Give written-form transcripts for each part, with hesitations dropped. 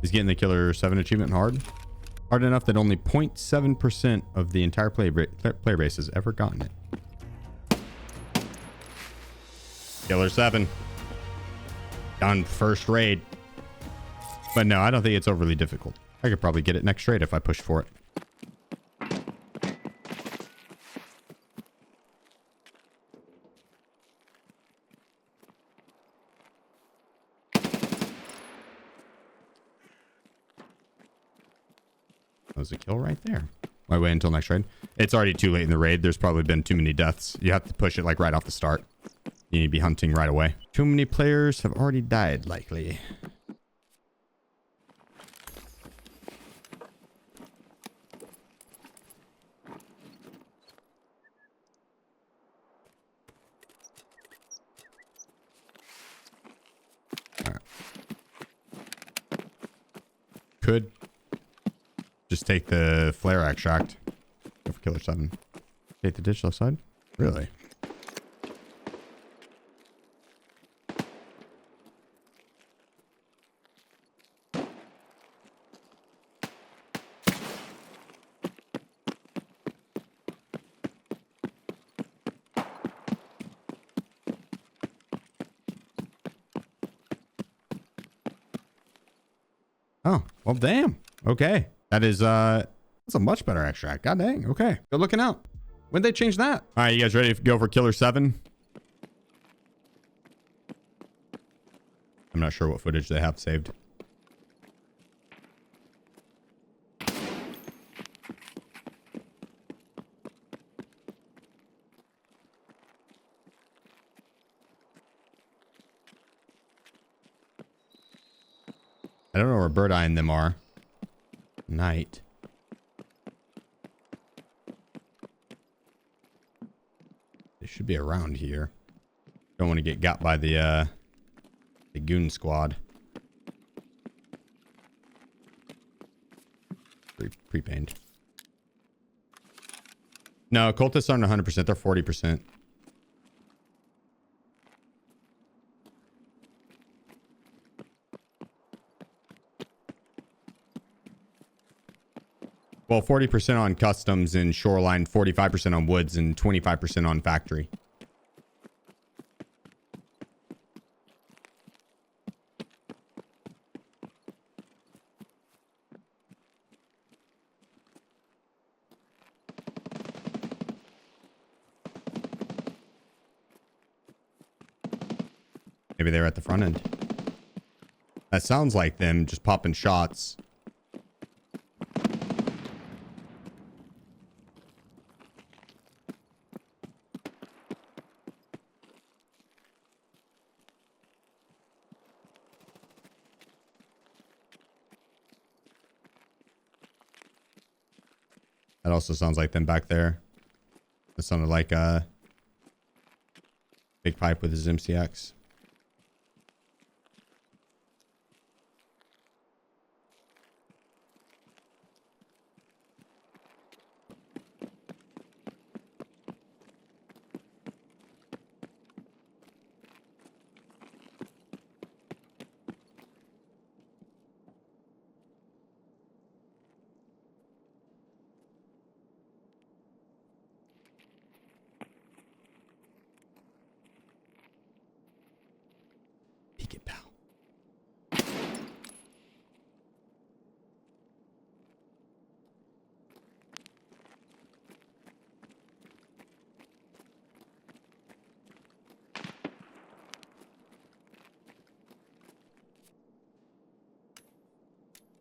He's getting the Killer 7 achievement hard. Hard enough that only 0.7% of the entire player base has ever gotten it. Killer 7. Done first raid. But no, I don't think it's overly difficult. I could probably get it next raid if I push for it. That was a kill right there. Why wait until next raid? It's already too late in the raid. There's probably been too many deaths. You have to push it like right off the start. You need to be hunting right away. Too many players have already died, likely. All right. Could just take the flare extract. Go for Killer 7. Take the ditch left side? Really? Oh, well, damn. Okay. That is, that's a much better extract. God dang. Okay. Good looking out. When'd they change that? All right, you guys ready to go for Killer 7? I'm not sure what footage they have saved. I don't know where Bird Eye and them are. Night. They should be around here. Don't want to get got by the goon squad. Pre-pained. No, cultists aren't 100%. They're 40%. Well, 40% on customs and shoreline, 45% on woods, and 25% on factory. Maybe they're at the front end. That sounds like them just popping shots. That also sounds like them back there. That sounded like a big pipe with his MCX. Peek it, pal.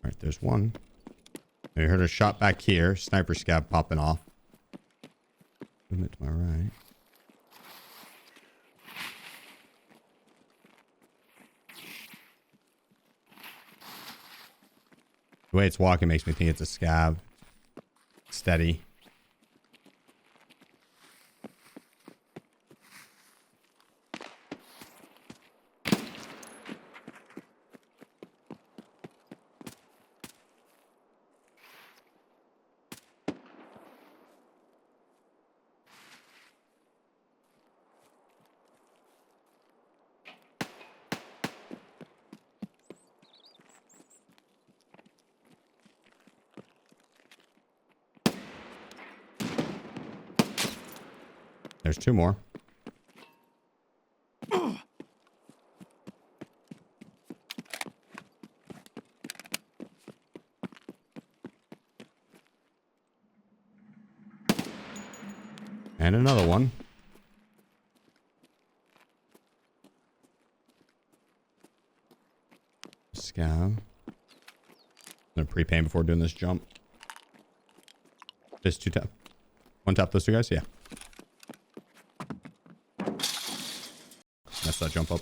All right, there's one. I heard a shot back here. Sniper scab popping off. Movement to my right. The way it's walking makes me think it's a scab. Steady. There's two more. And another one. Scab. I'm gonna pre-paint before doing this jump. Just two tap. One tap those two guys? Yeah. Mess that jump up.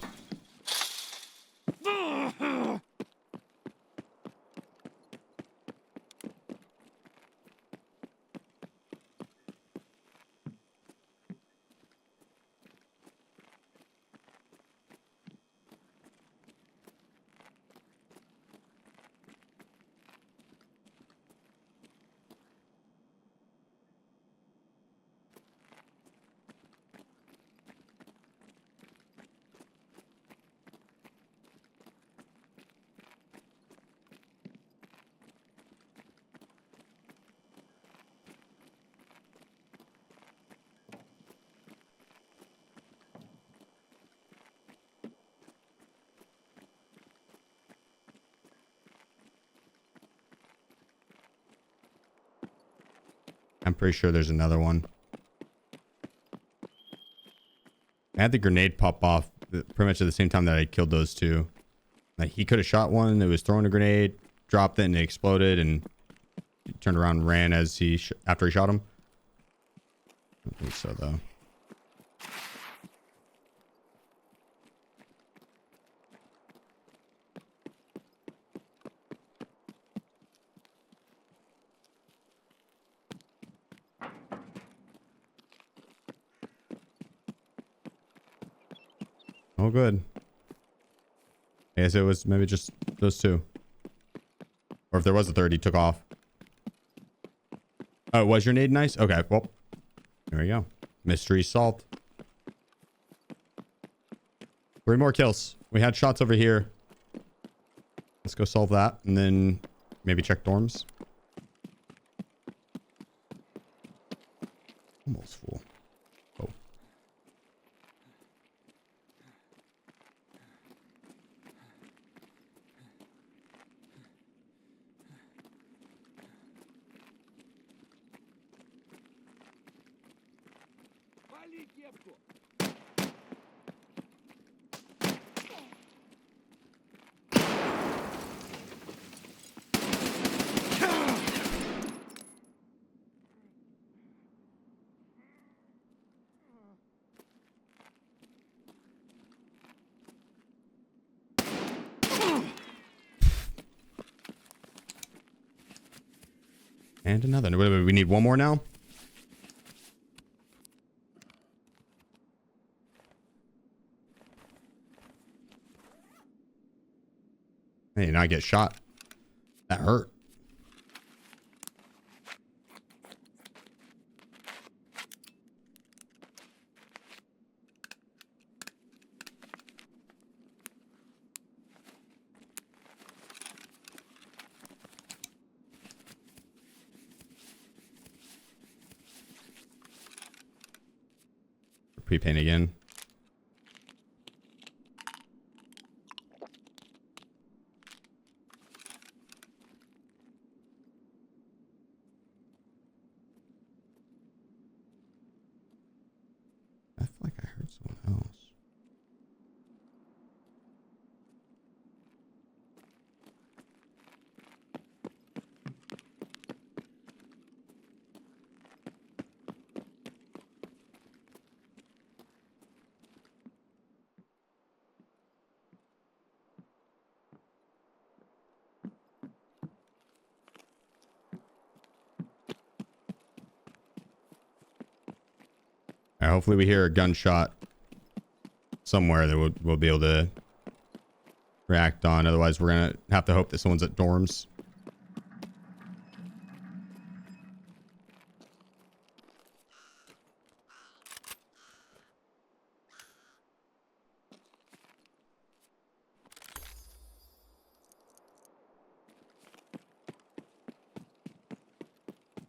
I'm pretty sure there's another one. I had the grenade pop off pretty much at the same time that I killed those two. Like, he could have shot one that was throwing a grenade, dropped it, and it exploded, and he turned around and ran as he after he shot him. I don't think so, though. Oh, good. I guess it was maybe just those two. Or if there was a third, he took off. Oh, was your nade nice? Okay, well, there we go. Mystery solved. 3 more kills. We had shots over here. Let's go solve that. And then maybe check dorms. Almost full. Oh. And another. Wait, we need one more now? Hey, and I get shot. That hurt. Pre-paint again. I feel like I heard someone else. Hopefully we hear a gunshot somewhere that we'll be able to react on. Otherwise, we're going to have to hope that someone's at dorms.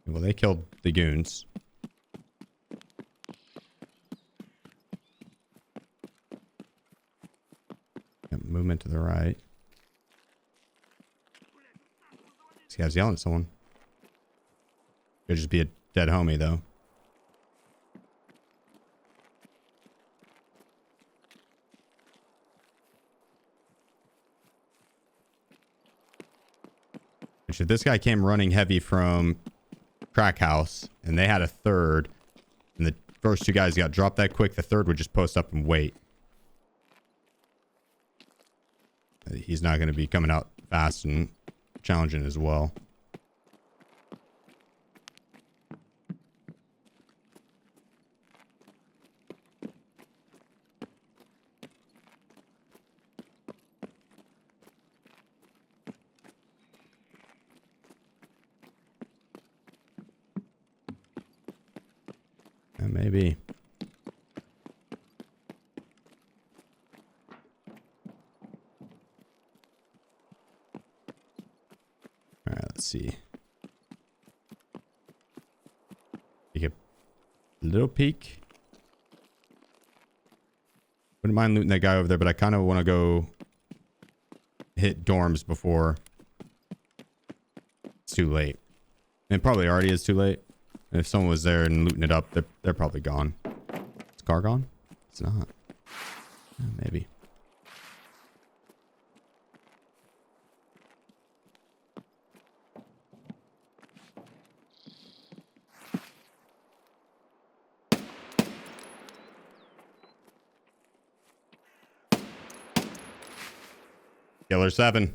Well, they killed the goons. went to the right. This guy's yelling at someone. Could just be a dead homie, though. If this guy came running heavy from Crack House, and they had a third, and the first two guys got dropped that quick, the third would just post up and wait. He's not going to be coming out fast and challenging as well. Maybe. All right, let's see. Take a little peek. Wouldn't mind looting that guy over there, but I kind of want to go hit dorms before it's too late. And it probably already is too late. If someone was there and looting it up, they're probably gone. Is car gone? It's not. Maybe. Killer 7.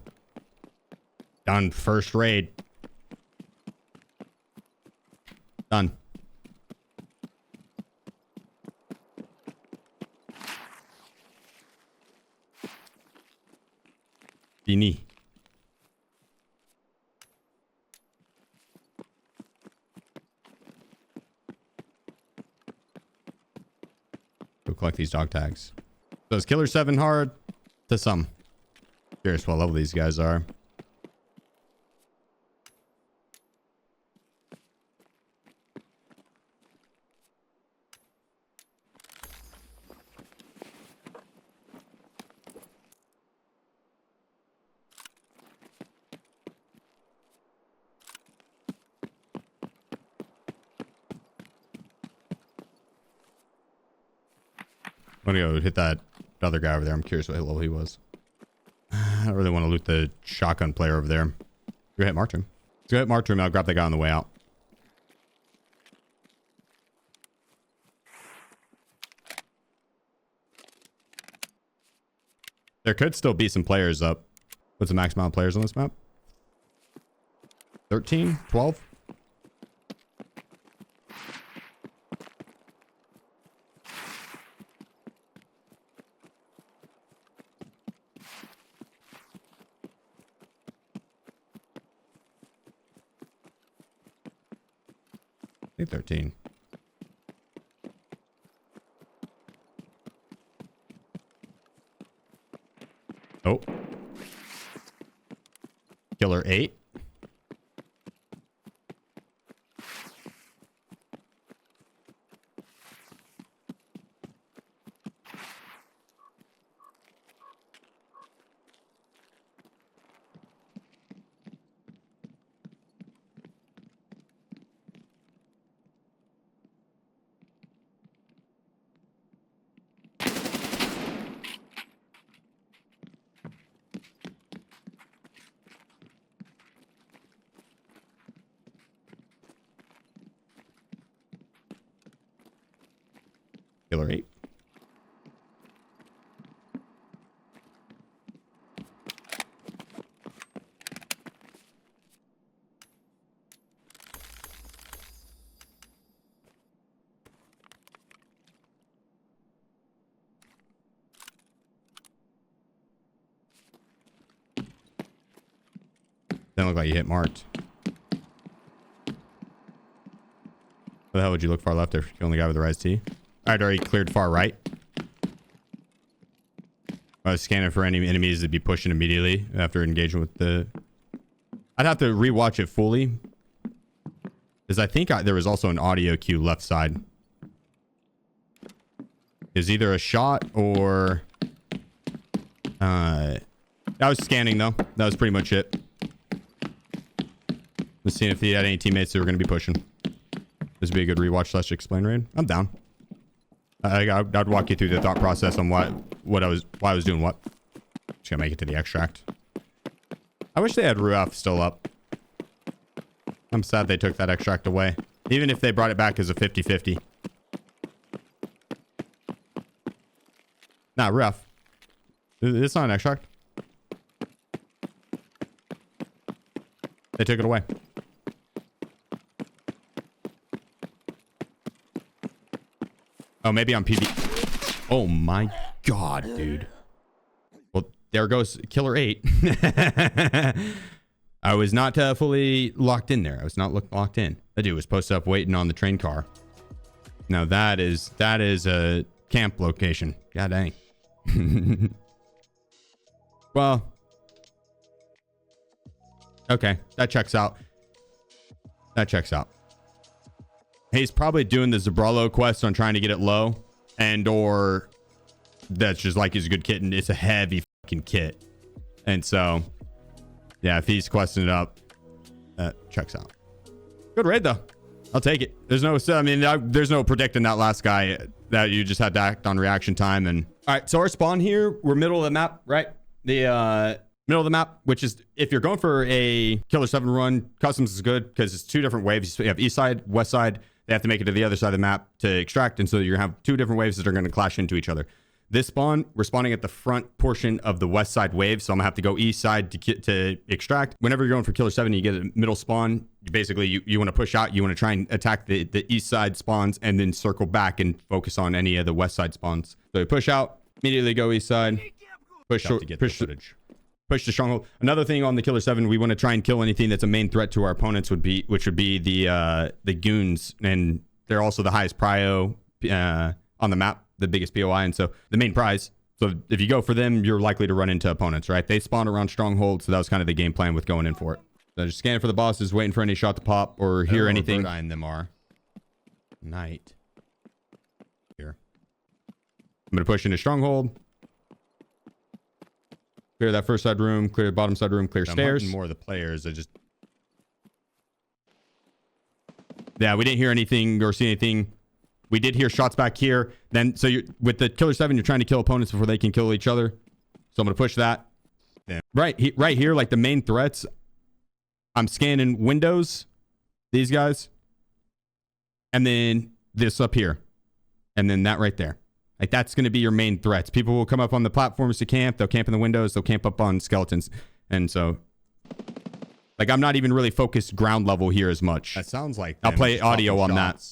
Done. First raid. Done. Fini. Go collect these dog tags. So is Killer 7 hard? To some. Curious what level these guys are. I'm gonna go hit that other guy over there. I'm curious what level he was. I don't really want to loot the shotgun player over there. Go ahead, march him. Let's go ahead, march him. I'll grab that guy on the way out. There could still be some players up. What's the max amount of players on this map? 13? 12? I think 13. Oh. Killer 8. Killer 8. Doesn't look like you hit marked. What the hell would you look far left if you're the only guy with the rise T? Alright, already cleared far right. I was scanning for any enemies that'd be pushing immediately after engaging with the... I'd have to rewatch it fully. Because I think there was also an audio cue left side. There's either a shot or... I was scanning though. That was pretty much it. Let's see if he had any teammates that were going to be pushing. This would be a good rewatch / explain raid. I'm down. I'd walk you through the thought process on why I was doing what. Just gonna make it to the extract. I wish they had Ruaf still up. I'm sad they took that extract away. Even if they brought it back as a 50-50. Nah, Ruaf. It's not an extract. They took it away. Oh, maybe on PV. Oh my god, dude. Well, there goes Killer 8. I was not fully locked in there. I was not locked in. That dude was posted up waiting on the train car. Now that is a camp location. God dang. Well. Okay, that checks out. That checks out. He's probably doing the Zabralo quest on trying to get it low, and or that's just like he's a good kit and it's a heavy fucking kit. And so, yeah, if he's questing it up, that checks out. Good raid though. I'll take it. There's no, I mean, there's no predicting that last guy. That you just had to act on reaction time. And all right, so our spawn here, we're middle of the map, right? The middle of the map, which is if you're going for a Killer 7 run, customs is good because it's 2 different waves. You have east side, west side. They have to make it to the other side of the map to extract, and so you have 2 different waves that are going to clash into each other. This spawn, we're spawning at the front portion of the west side wave, so I'm gonna have to go east side to extract. Whenever you're going for Killer 7, you get a middle spawn. You want to push out, you want to try and attack the east side spawns, and then circle back and focus on any of the west side spawns. So you push out, immediately go east side, push the stronghold. Another thing on the Killer 7, we want to try and kill anything that's a main threat to our opponents, which would be the goons, and they're also the highest prio on the map, the biggest POI, and so the main prize. So if you go for them, you're likely to run into opponents, right? They spawn around stronghold, so that was kind of the game plan with going in for it. So just scanning for the bosses, waiting for any shot to pop or hear anything. Bird-eyeing them are. Night. Here. I'm gonna push into stronghold. Clear that first side room, clear the bottom side room, clear stairs. More of the players. Yeah, we didn't hear anything or see anything. We did hear shots back here. Then, so with the Killer 7, you're trying to kill opponents before they can kill each other. So I'm going to push that. Yeah. Right here, like the main threats. I'm scanning windows, these guys. And then this up here. And then that right there. Like, that's going to be your main threats. People will come up on the platforms to camp. They'll camp in the windows. They'll camp up on skeletons. And so, like, I'm not even really focused ground level here as much. That sounds like I'll play audio on that.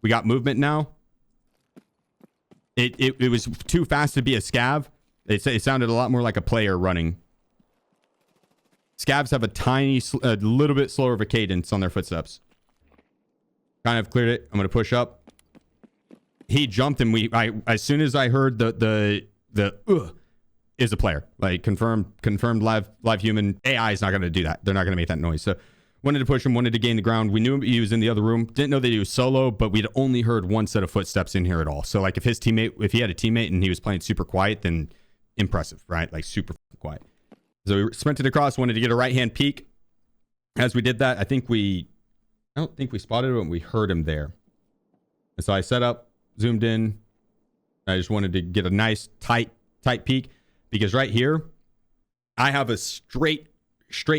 We got movement now. It was too fast to be a scav. It sounded a lot more like a player running. Scavs have a little bit slower of a cadence on their footsteps. Kind of cleared it. I'm gonna push up. He jumped, and as soon as I heard the is a player, like confirmed live human. AI is not gonna do that. They're not gonna make that noise. So wanted to push him, wanted to gain the ground. We knew he was in the other room. Didn't know that he was solo, but we'd only heard one set of footsteps in here at all. So like if he had a teammate and he was playing super quiet, then impressive, right? Like super quiet. So we sprinted across, wanted to get a right hand peek. As we did that, I don't think we spotted him, we heard him there. And so I set up, zoomed in. I just wanted to get a nice tight peek, because right here, I have a straight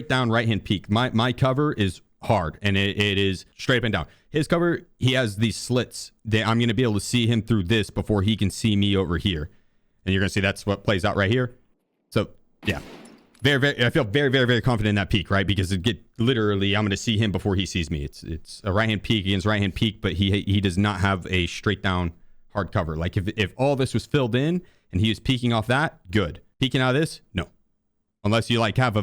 down right hand peek. My cover is hard, and it is straight up and down. His cover, he has these slits that I'm going to be able to see him through this before he can see me over here. And you're going to see that's what plays out right here. So yeah, I feel very, very, very confident in that peek, right? Because I'm going to see him before he sees me. It's a right hand peek against right hand peek, but he does not have a straight down hard cover. Like if all this was filled in and he was peeking off that, good. Peeking out of this, no. Unless you like have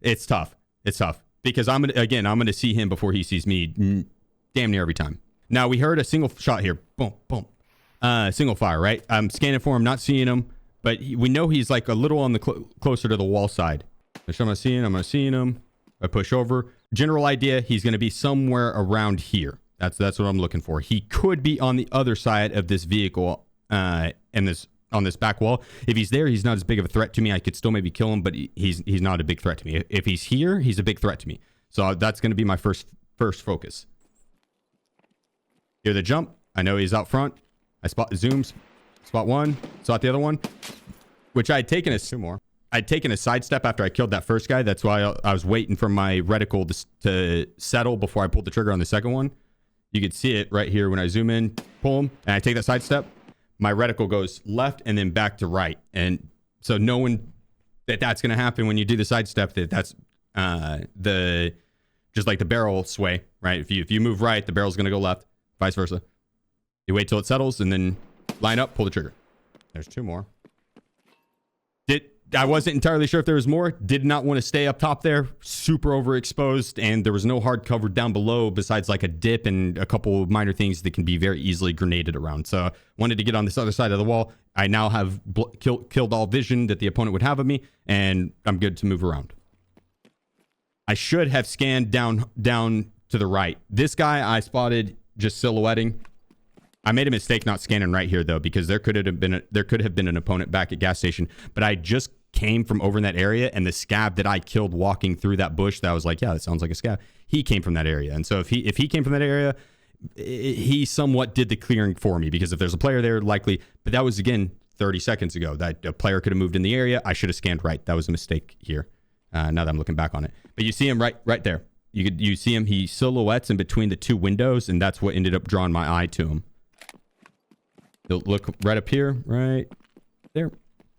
it's tough. It's tough because I'm gonna see him before he sees me, damn near every time. Now we heard a single shot here, boom, boom, single fire. Right, I'm scanning for him, not seeing him, but we know he's like a little on the closer to the wall side. So I'm gonna see him. I push over. General idea, he's gonna be somewhere around here. That's what I'm looking for. He could be on the other side of this vehicle, and this on this back wall. If he's there, he's not as big of a threat to me. I could still maybe kill him, but he's not a big threat to me. If he's here, he's a big threat to me. So that's going to be my first focus. Hear the jump. I know he's out front. I spot the zooms. Spot one. Spot the other one. Which I had taken as two more. I'd taken a sidestep after I killed that first guy. That's why I was waiting for my reticle to settle before I pulled the trigger on the second one. You could see it right here when I zoom in, pull him, and I take that sidestep. My reticle goes left and then back to right. And so knowing that that's going to happen when you do the sidestep, that's just like the barrel sway, right? If you move right, the barrel's going to go left, vice versa. You wait till it settles and then line up, pull the trigger. There's two more. I wasn't entirely sure if there was more. Did not want to stay up top there. Super overexposed, and there was no hard cover down below besides like a dip and a couple of minor things that can be very easily grenaded around. So wanted to get on this other side of the wall. I now have killed all vision that the opponent would have of me, and I'm good to move around. I should have scanned down to the right. This guy I spotted just silhouetting. I made a mistake not scanning right here though, because there could have been an opponent back at gas station, but I just came from over in that area, and the scab that I killed walking through that bush, that was like, yeah, that sounds like a scab. He came from that area, and so if he came from that area, he somewhat did the clearing for me, because if there's a player there, likely. But that was again 30 seconds ago. That a player could have moved in the area. I should have scanned right. That was a mistake here. Now that I'm looking back on it, but you see him right there. You see him. He silhouettes in between the two windows, and that's what ended up drawing my eye to him. He'll look right up here, right there.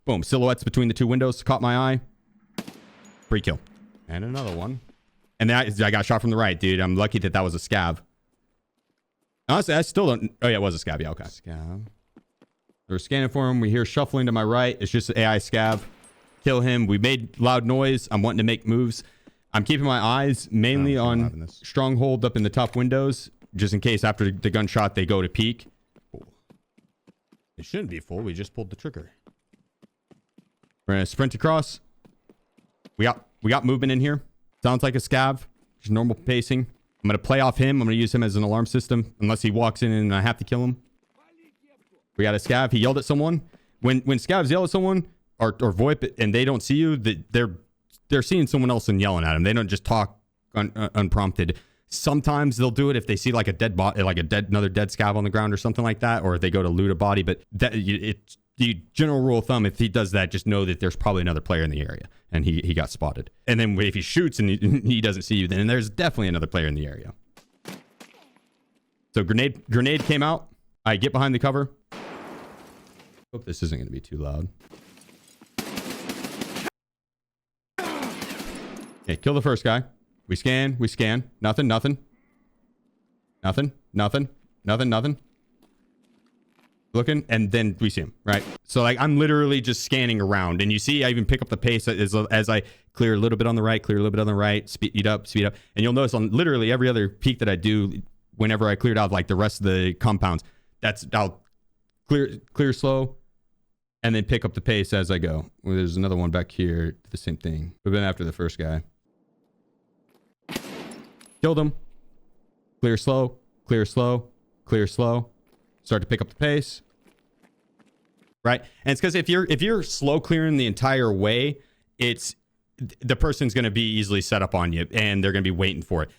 Boom. Silhouettes between the two windows. Caught my eye. Free kill. And another one. And I got shot from the right, dude. I'm lucky that was a scav. Honestly, I still don't... Oh, yeah, it was a scav. Yeah, okay. Scav. We're scanning for him. We hear shuffling to my right. It's just an AI scav. Kill him. We made loud noise. I'm wanting to make moves. I'm keeping my eyes mainly on stronghold up in the top windows, just in case after the gunshot they go to peek. It shouldn't be full. We just pulled the trigger. We're gonna sprint across. We got movement in here. Sounds like a scav. Just normal pacing. I'm gonna play off him. I'm gonna use him as an alarm system, unless he walks in and I have to kill him. We got a scav. He yelled at someone. When scavs yell at someone or VoIP and they don't see you, they're seeing someone else and yelling at them. They don't just talk unprompted. Sometimes they'll do it if they see like a dead body, like another dead scav on the ground or something like that, or if they go to loot a body. But it's the general rule of thumb. If he does that, just know that there's probably another player in the area, and he got spotted. And then if he shoots and he doesn't see you, then there's definitely another player in the area. So grenade came out. I get behind the cover. Hope this isn't going to be too loud. Okay, kill the first guy. We scan. Nothing. Looking, and then we see him, right? So like I'm literally just scanning around, and you see I even pick up the pace as I clear a little bit on the right, speed up. And you'll notice on literally every other peek that I do, whenever I cleared out like the rest of the compounds, I'll clear slow, and then pick up the pace as I go. Well, there's another one back here, the same thing. We've been after the first guy. Killed him. Clear slow. Start to pick up the pace. Right? And it's because if you're slow clearing the entire way, the person's going to be easily set up on you, and they're going to be waiting for it.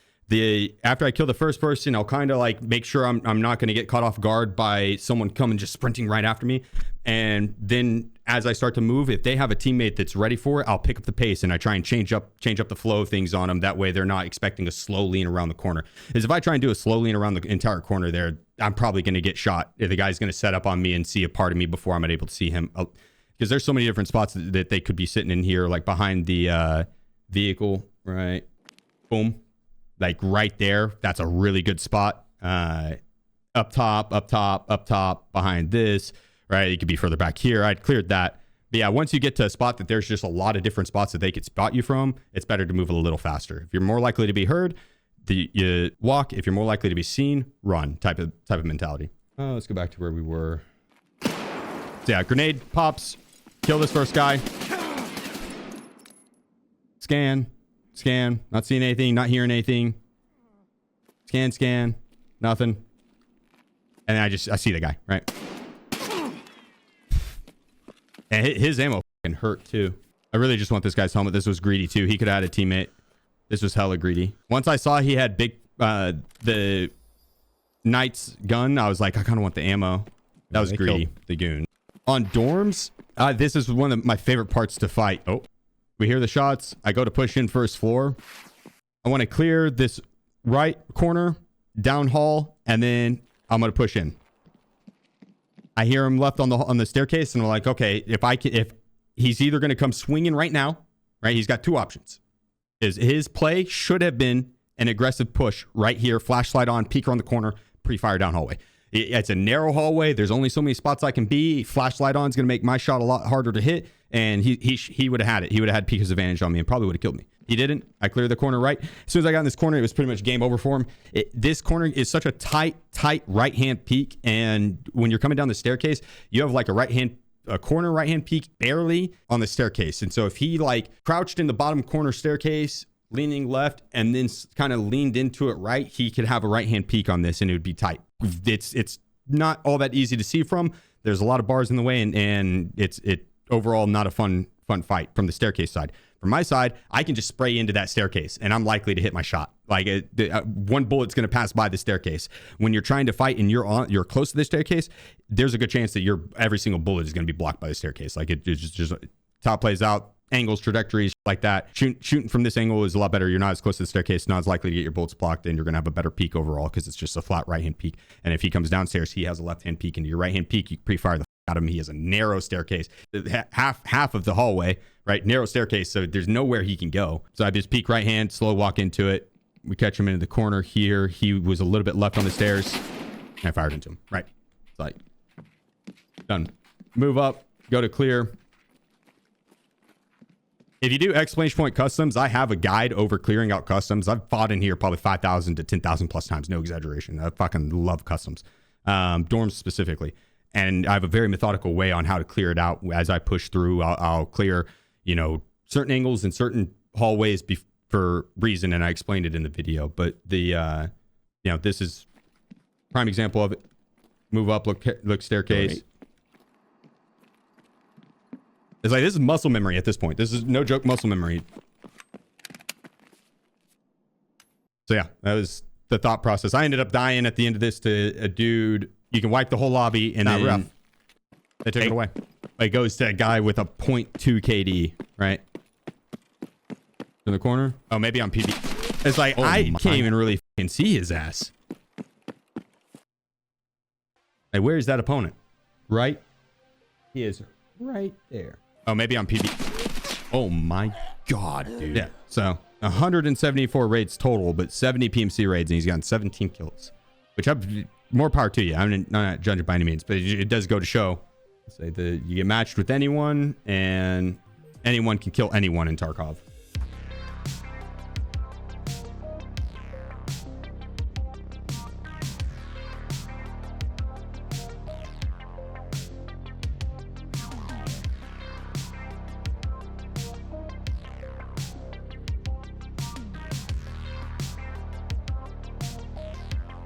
After I kill the first person, I'll kind of like make sure I'm not going to get caught off guard by someone coming just sprinting right after me. And then as I start to move, if they have a teammate that's ready for it, I'll pick up the pace and I try and change up the flow of things on them. That way they're not expecting a slow lean around the corner. Because if I try and do a slow lean around the entire corner there, I'm probably going to get shot. If the guy's going to set up on me and see a part of me before I'm able to see him. Because there's so many different spots that they could be sitting in here, like behind the vehicle, right? Boom. Like right there. That's a really good spot. Up top, behind this. Right, it could be further back here. I'd cleared that. But yeah, once you get to a spot that there's just a lot of different spots that they could spot you from, it's better to move a little faster. If you're more likely to be heard, you walk. If you're more likely to be seen, run. Type of mentality. Let's go back to where we were. So yeah, grenade pops. Kill this first guy. Scan. Not seeing anything. Not hearing anything. Scan. Nothing. And then I see the guy, right? And his ammo fucking hurt too. I really just want this guy's helmet. This was greedy too. He could have had a teammate. This was hella greedy. Once I saw he had the Knight's gun, I was like, I kind of want the ammo. That was greedy. The goon. On dorms, this is one of my favorite parts to fight. Oh, we hear the shots. I go to push in first floor. I want to clear this right corner, down hall, and then I'm going to push in. I hear him left on the staircase, and I'm like, okay, if he's either going to come swinging right now, right? He's got two options. His play should have been an aggressive push right here, flashlight on, peek around the corner, pre-fire down hallway. It's a narrow hallway. There's only so many spots I can be. Flashlight on is going to make my shot a lot harder to hit, and he would have had it. He would have had peek's advantage on me and probably would have killed me. He didn't. I cleared the corner right. As soon as I got in this corner, it was pretty much game over for him. This corner is such a tight right-hand peek, and when you're coming down the staircase, you have like a corner right-hand peek barely on the staircase. And so if he like crouched in the bottom corner staircase, leaning left, and then kind of leaned into it right, he could have a right-hand peek on this and it would be tight. It's not all that easy to see from. There's a lot of bars in the way, and it's overall not a fun fight from the staircase side. From my side, I can just spray into that staircase and I'm likely to hit my shot. Like one bullet's going to pass by the staircase. When you're trying to fight and you're close to the staircase, there's a good chance that every single bullet is going to be blocked by the staircase. Like it's just top plays out, angles, trajectories like that. Shooting from this angle is a lot better. You're not as close to the staircase, not as likely to get your bullets blocked, and you're going to have a better peek overall because it's just a flat right-hand peek. And if he comes downstairs, he has a left-hand peek into your right-hand peek. You pre-fire the out of him. He has a narrow staircase, half of the hallway, right? Narrow staircase, so there's nowhere he can go. So I just peek right hand, slow walk into it. We catch him into the corner here. He was a little bit left on the stairs, and I fired into him. Right, it's like done. Move up, go to clear. If you do exclamation point customs, I have a guide over clearing out customs. I've fought in here probably 5,000 to 10,000 plus times, no exaggeration. I fucking love customs, dorms specifically. And I have a very methodical way on how to clear it out. As I push through, I'll clear, certain angles and certain hallways for reason. And I explained it in the video. But this is prime example of it. Move up, look staircase. Right. It's like, this is muscle memory at this point. This is no joke muscle memory. So yeah, that was the thought process. I ended up dying at the end of this to a dude. You can wipe the whole lobby and then they took it away. It goes to a guy with a 0.2 KD, right? In the corner. Oh, maybe on PD. It's like, I can't even really fucking see his ass. Hey, where's that opponent? Right? He is right there. Oh, maybe on PD. Oh my God, dude. Yeah. So 174 raids total, but 70 PMC raids, and he's gotten 17 kills, which more power to you. I'm not judging by any means, but it does go to show. Say that you get matched with anyone, and anyone can kill anyone in Tarkov.